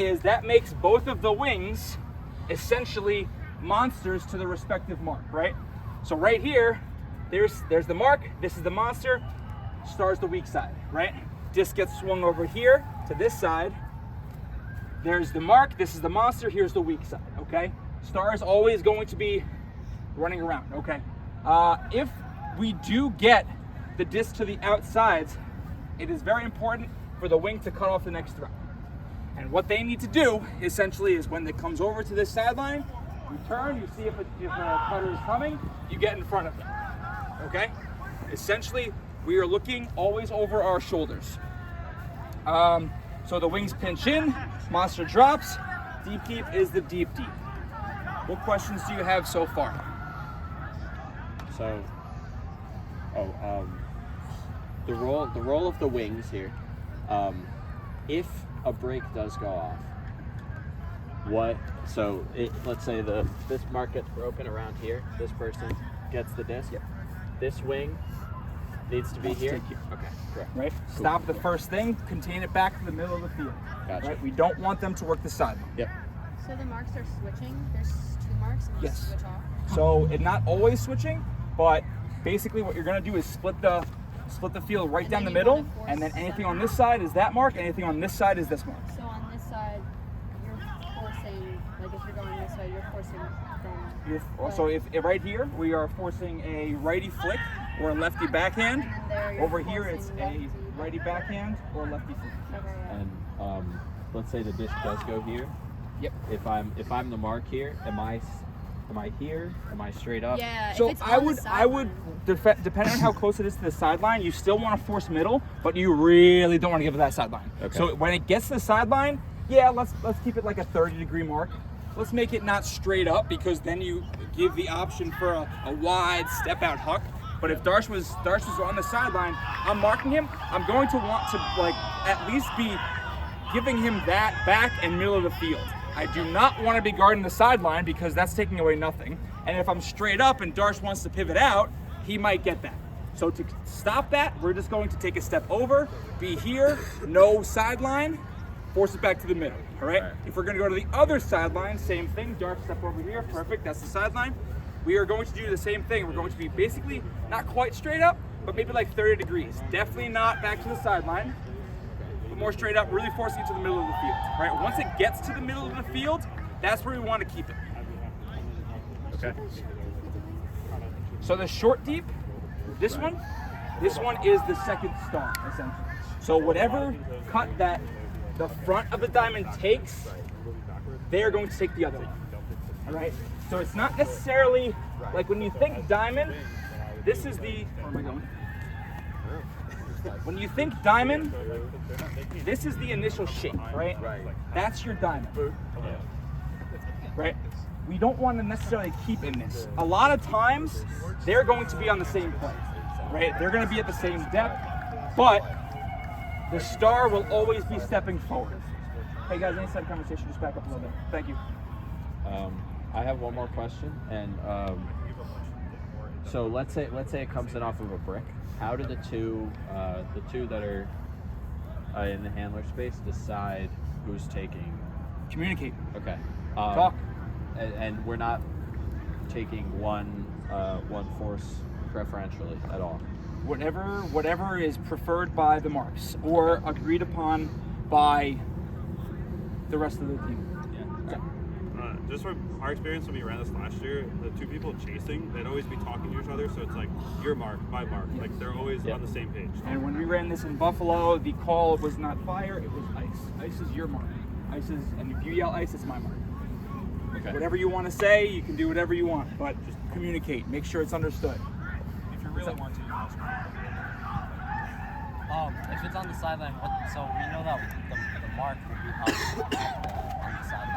is that makes both of the wings essentially monsters to the respective mark, right? So right here, there's the mark, this is the monster, star's the weak side, right? Disc gets swung over here to this side. There's the mark, this is the monster, here's the weak side, okay? Star is always going to be running around, okay? If we do get the disc to the outsides, it is very important for the wing to cut off the next thread. And what they need to do, essentially, is when it comes over to this sideline, you turn, you see if a cutter is coming, you get in front of them, okay? Essentially, we are looking always over our shoulders. So the wings pinch in, monster drops, deep deep is the deep deep. What questions do you have so far? So, the roll of the wings here. If a brake does go off, let's say this mark gets broken around here. This person gets the disc. Yep. This wing needs to be here. Okay, correct. Right? Stop the first thing, contain it back to the middle of the field. Gotcha. Right? We don't want them to work the sideline. Yep. So the marks are switching? There's 2 marks and Yes. switch off? So it's not always switching, but basically what you're gonna do is split the field right And down then the you middle, wanna force and then anything on center. this side is that mark, anything on this side is this mark. So on this side, you're forcing, like if you're going this way, you're forcing from... So if right here, we are forcing a righty flick or a lefty backhand. And then there you're Over here, it's forcing a lefty. righty backhand or lefty flick. Okay, yeah. And let's say the disc does go here. Yep. If I'm the mark here, am I here? Am I straight up? Yeah, So if it's I on would, the I would, sideline. depending on how close it is to the sideline, you still want to force middle, but you really don't want to give it that sideline. Okay. So when it gets to the sideline, yeah, let's keep it like a 30-degree mark. Let's make it not straight up, because then you give the option for a wide step out huck. But if Darsh was on the sideline, I'm marking him. I'm going to want to like at least be giving him that back and middle of the field. I do not want to be guarding the sideline, because that's taking away nothing. And if I'm straight up and Darsh wants to pivot out, he might get that. So to stop that, we're just going to take a step over, be here, no sideline, force it back to the middle, all right? If we're gonna go to the other sideline, same thing, Darsh step over here, perfect, that's the sideline. We are going to do the same thing. We're going to be basically not quite straight up, but maybe like 30 degrees. Definitely not back to the sideline, but more straight up, really forcing it to the middle of the field, right? Once it gets to the middle of the field, that's where we want to keep it. Okay. So the short deep, this one is the second star, essentially. So whatever cut that the front of the diamond takes, they're going to take the other one. All right? So it's not necessarily, like when you think diamond, this is the, where am I going? When you think diamond, this is the initial shape, right? That's your diamond. Right? We don't want to necessarily keep in this. A lot of times, they're going to be on the same place, right? They're going to be at the same depth, but the star will always be stepping forward. Hey guys, any side conversation, just back up a little bit. Thank you. I have one more question, and so let's say it comes in off of a brick. How do the two that are in the handler space decide who's taking? Communicate. Okay. Talk. And we're not taking one force preferentially at all. Whatever is preferred by the marks or agreed upon by the rest of the team. Just from our experience when we ran this last year, the two people chasing, they'd always be talking to each other, so it's like your mark, my mark. Like they're always on the same page. And when we ran this in Buffalo, the call was not fire, it was ice. Ice is your mark. Ice is, and if you yell ice, it's my mark. Okay. Whatever you want to say, you can do whatever you want, but just communicate. Make sure it's understood. If you really want to, you can also if it's on the sideline, so we know that the mark will be on the sideline.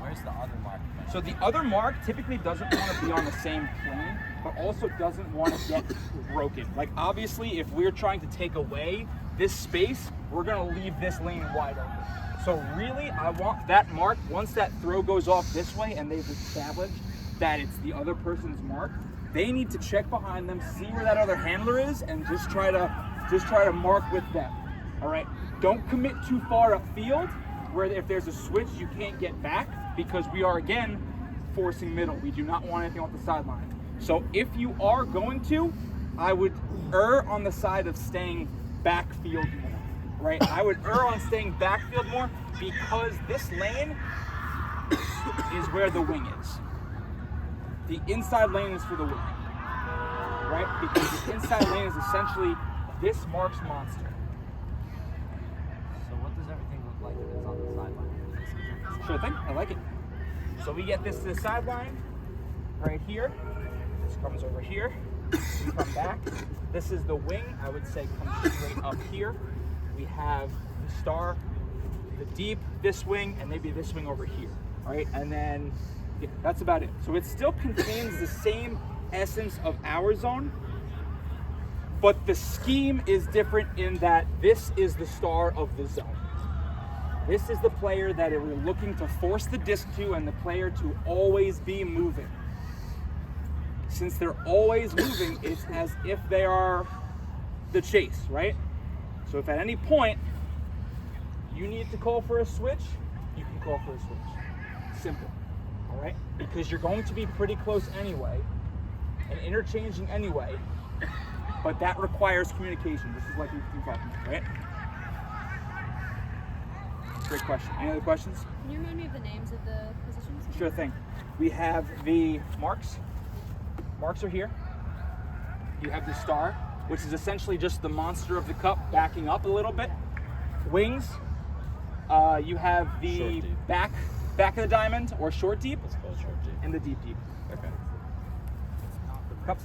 Where's the other mark? So the other mark typically doesn't want to be on the same plane, but also doesn't want to get broken. Like obviously, if we're trying to take away this space, we're going to leave this lane wide open. So really, I want that mark, once that throw goes off this way and they've established that it's the other person's mark, they need to check behind them, see where that other handler is, and just try to mark with them. All right. Don't commit too far upfield where if there's a switch you can't get back, because we are again forcing middle. We do not want anything off the sideline. So if you are going to, I would err on the side of staying backfield more, right? I would err on staying backfield more because this lane is where the wing is. The inside lane is for the wing, right? Because the inside lane is essentially this marks monster. So what does everything look like if it's on the sideline? Sure thing, I like it. So we get this to the sideline, right here. This comes over here. We come back. This is the wing. I would say come straight up here. We have the star, the deep, this wing, and maybe this wing over here. All right, and then yeah, that's about it. So it still contains the same essence of our zone, but the scheme is different in that this is the star of the zone. This is the player that we're looking to force the disc to, and the player to always be moving. Since they're always moving, it's as if they are the chase, right? So if at any point you need to call for a switch, you can call for a switch. Simple, all right? Because you're going to be pretty close anyway, and interchanging anyway, but that requires communication. This is like we've been talking about, right? Great question. Any other questions? Can you remind me of the names of the positions? Sure thing. We have the marks. Marks are here. You have the star, which is essentially just the monster of the cup backing up a little bit. Wings. You have Short the deep. back of the diamond, or short deep, Let's call it short deep. and the deep. Okay. Cups.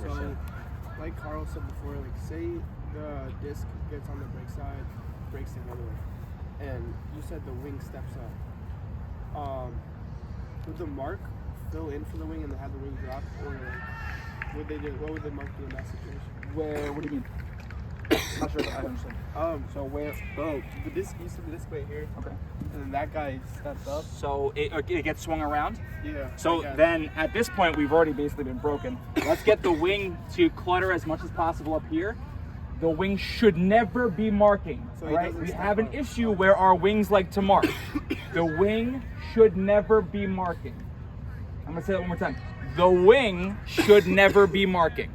So, like Carl said before, like say the disc gets on the brake side, breaks the other way, and you said the wing steps up. Would the mark fill in for the wing and have the wing drop, or would they do? What would the mark do in that situation? Where? What do you mean? I'm not sure if I understand. So where? Oh, the disc used to be this way here, Okay. and then that guy steps up. So it gets swung around. Yeah. So then at this point, we've already basically been broken. Let's get the wing to clutter as much as possible up here. The wing should never be marking, So he right? doesn't We step have an up. issue where our wings like to mark. The wing should never be marking. I'm gonna say that one more time. The wing should never be marking.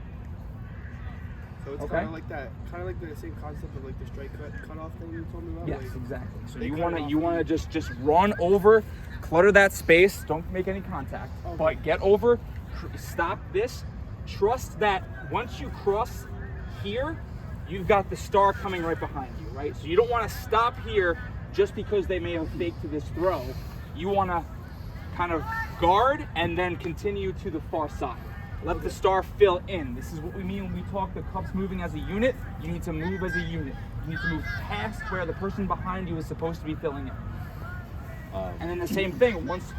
So it's Okay. kind of like the same concept of like the strike cutoff thing you told me about. Yes, like, exactly. So they you cut wanna it off you wanna and- just run over, clutter that space. Don't make any contact, Okay. but get over. Stop this. Trust that once you cross here, you've got the star coming right behind you, right? So you don't want to stop here just because they may have faked to this throw. You want to kind of guard and then continue to the far side. Let the star fill in. This is what we mean when we talk the Cubs moving as a unit. You need to move as a unit. You need to move past where the person behind you is supposed to be filling in. And then the same thing, once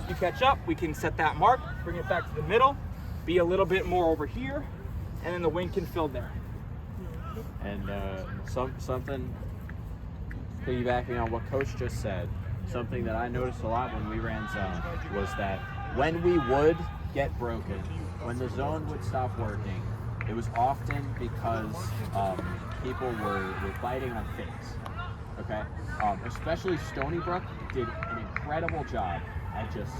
we catch up, we can set that mark, bring it back to the middle, be a little bit more over here, and then the wing can fill there. And something piggybacking on what Coach just said, something that I noticed a lot when we ran zone was that when we would get broken, when the zone would stop working, it was often because people were biting on fakes. Okay, especially Stony Brook did an incredible job at just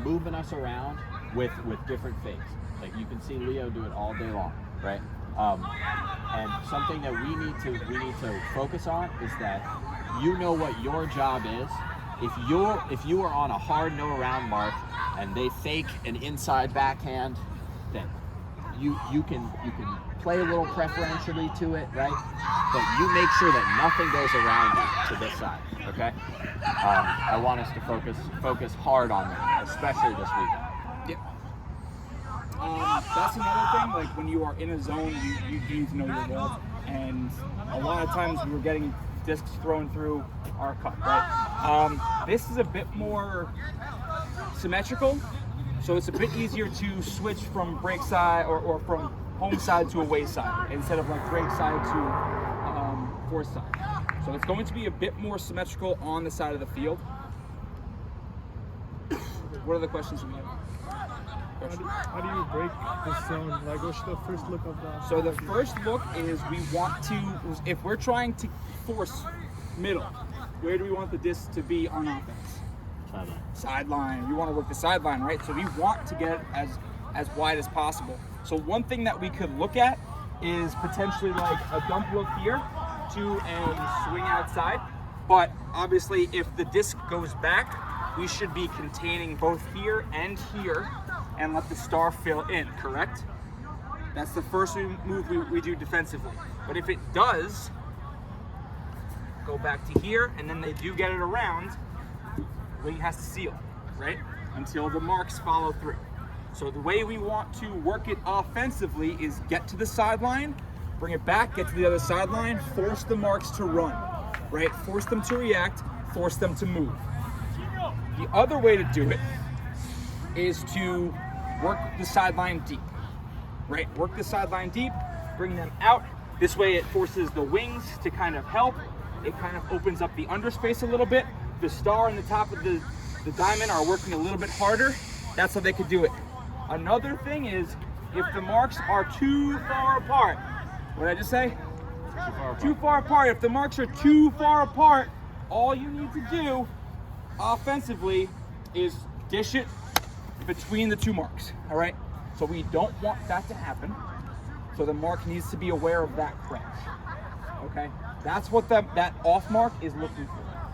moving us around with different fakes. Like you can see Leo do it all day long, right? And something that we need to focus on is that you know what your job is. If you are on a hard no around mark and they fake an inside backhand, then you can play a little preferentially to it, right? But you make sure that nothing goes around you to this side, okay? I want us to focus hard on that, especially this weekend. That's another thing, like when you are in a zone, you need to know your role. And a lot of times we were getting discs thrown through our cup, right? This is a bit more symmetrical, so it's a bit easier to switch from break side or from home side to away side instead of like break side to force side. So it's going to be a bit more symmetrical on the side of the field. What are the questions we have? question. How do you break the zone? Like, what's the first look of that? So the first look is we want to, if we're trying to force middle, where do we want the disc to be on offense? Sideline. We want to work the sideline, right? So we want to get it as wide as possible. So one thing that we could look at is potentially like a dump look here to a swing outside. But obviously if the disc goes back, we should be containing both here and here and let the star fill in, correct? That's the first move we do defensively. But if it does go back to here and then they do get it around, wing has to seal, right? Until the marks follow through. So the way we want to work it offensively is get to the sideline, bring it back, get to the other sideline, force the marks to run, right? Force them to react, force them to move. The other way to do it is to work the sideline deep, right? Work the sideline deep, bring them out. This way it forces the wings to kind of help. It kind of opens up the underspace a little bit. The star and the top of the diamond are working a little bit harder. That's how they could do it. Another thing is if the marks are too far apart. What did I just say? Too far apart. If the marks are too far apart, all you need to do offensively is dish it between the two marks, all right? So we don't want that to happen. So the mark needs to be aware of that crash, okay? That's what that off mark is looking for.